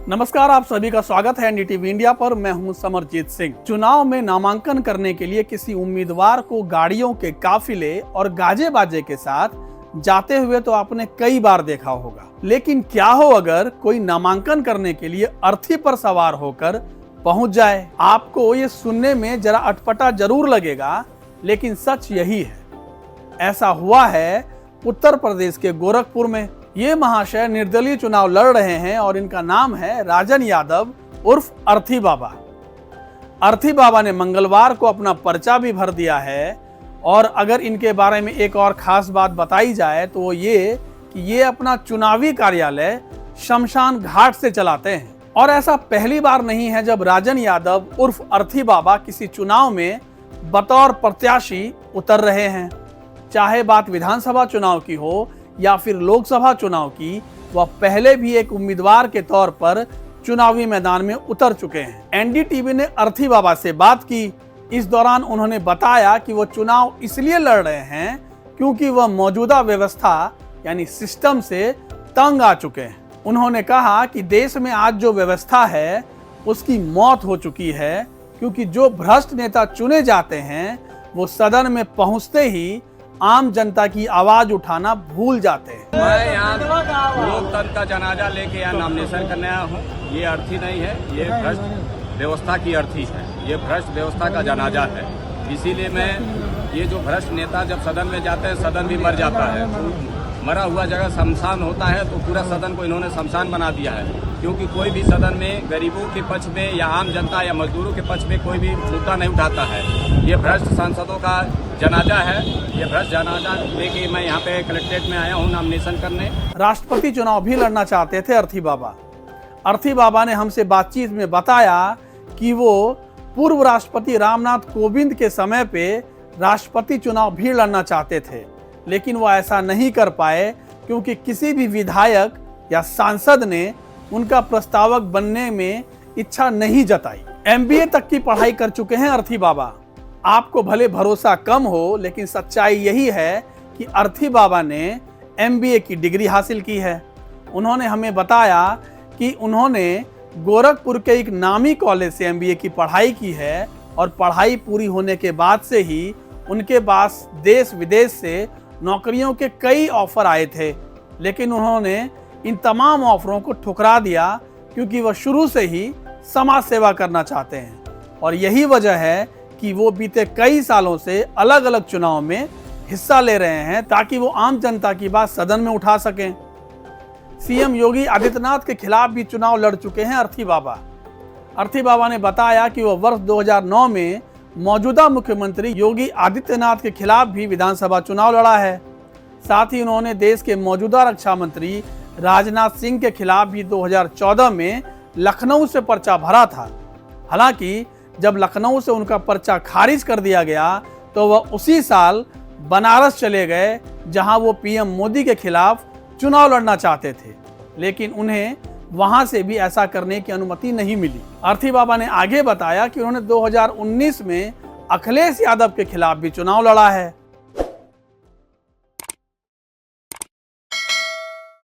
नमस्कार, आप सभी का स्वागत है एनडीटीवी इंडिया पर। मैं हूं समरजीत सिंह। चुनाव में नामांकन करने के लिए किसी उम्मीदवार को गाड़ियों के काफिले और गाजे बाजे के साथ जाते हुए तो आपने कई बार देखा होगा, लेकिन क्या हो अगर कोई नामांकन करने के लिए अर्थी पर सवार होकर पहुंच जाए। आपको ये सुनने में जरा अटपटा जरूर लगेगा, लेकिन सच यही है। ऐसा हुआ है उत्तर प्रदेश के गोरखपुर में। ये महाशय निर्दलीय चुनाव लड़ रहे हैं और इनका नाम है राजन यादव उर्फ अर्थी बाबा। अर्थी बाबा ने मंगलवार को अपना पर्चा भी भर दिया है। और अगर इनके बारे में एक और खास बात बताई जाए तो वो ये कि ये अपना चुनावी कार्यालय शमशान घाट से चलाते हैं। और ऐसा पहली बार नहीं है जब राजन यादव उर्फ अर्थी बाबा किसी चुनाव में बतौर प्रत्याशी उतर रहे हैं। चाहे बात विधानसभा चुनाव की हो या फिर लोकसभा चुनाव की, वह पहले भी एक उम्मीदवार के तौर पर चुनावी मैदान में उतर चुके हैं। एनडीटीवी ने अर्थी बाबा से बात की। इस दौरान उन्होंने बताया कि वो चुनाव इसलिए लड़ रहे हैं क्योंकि वह मौजूदा व्यवस्था यानी सिस्टम से तंग आ चुके हैं। उन्होंने कहा कि देश में आज जो व्यवस्था है उसकी मौत हो चुकी है, क्योंकि जो भ्रष्ट नेता चुने जाते हैं वो सदन में पहुंचते ही आम जनता की आवाज उठाना भूल जाते हैं। मैं यहाँ लोकतंत्र का जनाजा लेके यहाँ नॉमिनेशन करने आया हूँ। ये अर्थी नहीं है, ये भ्रष्ट व्यवस्था की अर्थी है। ये भ्रष्ट व्यवस्था का जनाजा है। इसीलिए मैं ये जो भ्रष्ट नेता जब सदन में जाते हैं, सदन भी मर जाता है। मरा हुआ जगह शमशान होता है, तो पूरा सदन को इन्होंने शमशान बना दिया है। क्योंकि कोई भी सदन में गरीबों के पक्ष में या आम जनता या मजदूरों के पक्ष में कोई भी मुद्दा नहीं उठाता है। ये भ्रष्ट सांसदों का जनाजा है। ये भ्रष्ट जनाजा लेके मैं यहाँ पे कलेक्ट्रेट में आया हूँ नॉमिनेशन करने। राष्ट्रपति चुनाव भी लड़ना चाहते थे अर्थी बाबा। अर्थी बाबा ने हमसे बातचीत में बताया कि वो पूर्व राष्ट्रपति रामनाथ कोविंद के समय पे राष्ट्रपति चुनाव भी लड़ना चाहते थे, लेकिन वो ऐसा नहीं कर पाए क्योंकि किसी भी विधायक या सांसद ने उनका प्रस्तावक बनने में इच्छा नहीं जताई। एमबीए तक की पढ़ाई कर चुके हैं अर्थी बाबा। आपको भले भरोसा कम हो, लेकिन सच्चाई यही है कि अर्थी बाबा ने एमबीए की डिग्री हासिल की है। उन्होंने हमें बताया कि उन्होंने गोरखपुर के एक नामी कॉलेज से एमबीए की पढ़ाई की है और पढ़ाई पूरी होने के बाद से ही उनके पास देश विदेश से नौकरियों के कई ऑफर आए थे, लेकिन उन्होंने इन तमाम ऑफरों को ठुकरा दिया क्योंकि वह शुरू से ही समाज सेवा करना चाहते हैं। और यही वजह है कि वो बीते कई सालों से अलग अलग चुनाव में हिस्सा ले रहे हैं ताकि वो आम जनता की बात सदन में उठा सकें। सीएम योगी आदित्यनाथ के खिलाफ भी चुनाव लड़ चुके हैं अर्थी बाबा। अर्थी बाबा ने बताया कि वह वर्ष 2009 में मौजूदा मुख्यमंत्री योगी आदित्यनाथ के खिलाफ भी विधानसभा चुनाव लड़ा है। साथ ही उन्होंने देश के मौजूदा रक्षा मंत्री राजनाथ सिंह के खिलाफ भी 2014 में लखनऊ से पर्चा भरा था। हालांकि जब लखनऊ से उनका पर्चा खारिज कर दिया गया तो वह उसी साल बनारस चले गए, जहां वो पीएम मोदी के खिलाफ चुनाव लड़ना चाहते थे, लेकिन उन्हें वहां से भी ऐसा करने की अनुमति नहीं मिली। अर्थी बाबा ने आगे बताया कि उन्होंने 2019 में अखिलेश यादव के खिलाफ भी चुनाव लड़ा है।